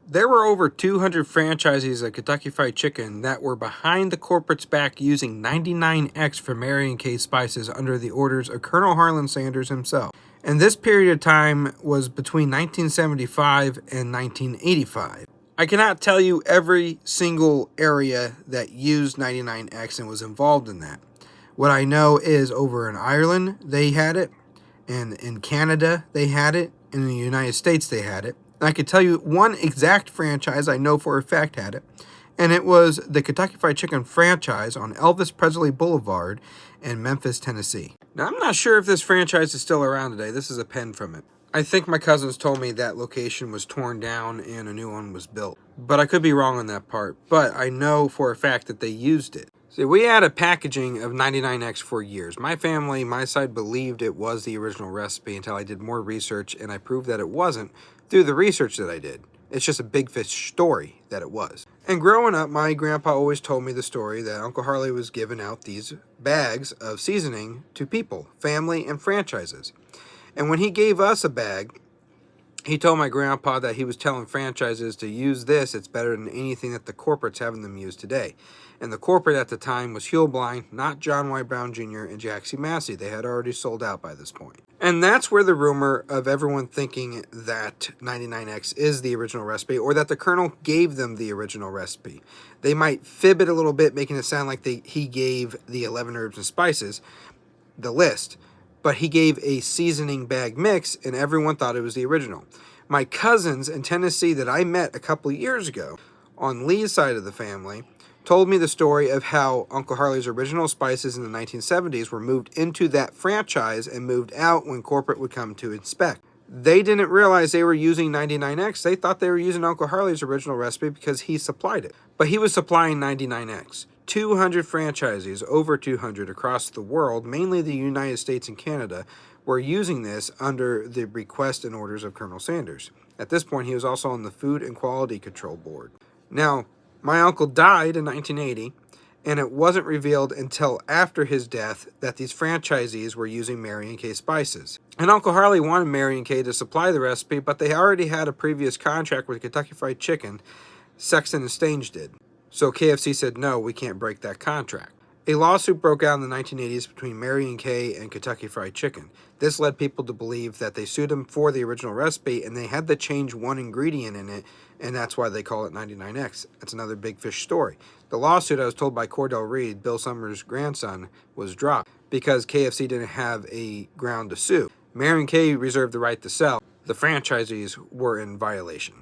There were over 200 franchisees of Kentucky Fried Chicken that were behind the corporate's back using 99X for Mary and Kay spices under the orders of Colonel Harlan Sanders himself. And this period of time was between 1975 and 1985. I cannot tell you every single area that used 99X and was involved in that. What I know is over in Ireland, they had it, and in Canada, they had it, and in the United States, they had it. And I could tell you one exact franchise I know for a fact had it, and it was the Kentucky Fried Chicken franchise on Elvis Presley Boulevard in Memphis, Tennessee. Now, I'm not sure if this franchise is still around today. This is a pen from it. I think my cousins told me that location was torn down and a new one was built. But I could be wrong on that part. But I know for a fact that they used it. See, we had a packaging of 99X for years. My family, my side, believed it was the original recipe until I did more research and I proved that it wasn't through the research that I did. It's just a big fish story that it was. And growing up, my grandpa always told me the story that Uncle Harley was giving out these bags of seasoning to people, family, and franchises. And when he gave us a bag, he told my grandpa that he was telling franchises to use this. It's better than anything that the corporate's having them use today. And the corporate at the time was Huel Blind, not John Y. Brown Jr. and Jack C. Massey. They had already sold out by this point. And that's where the rumor of everyone thinking that 99X is the original recipe or that the Colonel gave them the original recipe. They might fib it a little bit, making it sound like he gave the 11 herbs and spices, the list. But he gave a seasoning bag mix, and everyone thought it was the original. My cousins in Tennessee that I met a couple of years ago, on Lee's side of the family, told me the story of how Uncle Harley's original spices in the 1970s were moved into that franchise and moved out when corporate would come to inspect. They didn't realize they were using 99X. They thought they were using Uncle Harley's original recipe because he supplied it. But he was supplying 99X. 200 franchisees, over 200 across the world, mainly the United States and Canada, were using this under the request and orders of Colonel Sanders. At this point, he was also on the Food and Quality Control Board. Now, my uncle died in 1980, and it wasn't revealed until after his death that these franchisees were using Mary and Kay spices. And Uncle Harley wanted Mary and Kay to supply the recipe, but they already had a previous contract with Kentucky Fried Chicken. Sexton and Stange did. So KFC said, no, we can't break that contract. A lawsuit broke out in the 1980s between Mary and Kay and Kentucky Fried Chicken. This led people to believe that they sued them for the original recipe, and they had to change one ingredient in it, and that's why they call it 99X. That's another big fish story. The lawsuit, I was told by Cordell Reed, Bill Summers' grandson, was dropped because KFC didn't have a ground to sue. Mary and Kay reserved the right to sell. The franchisees were in violation.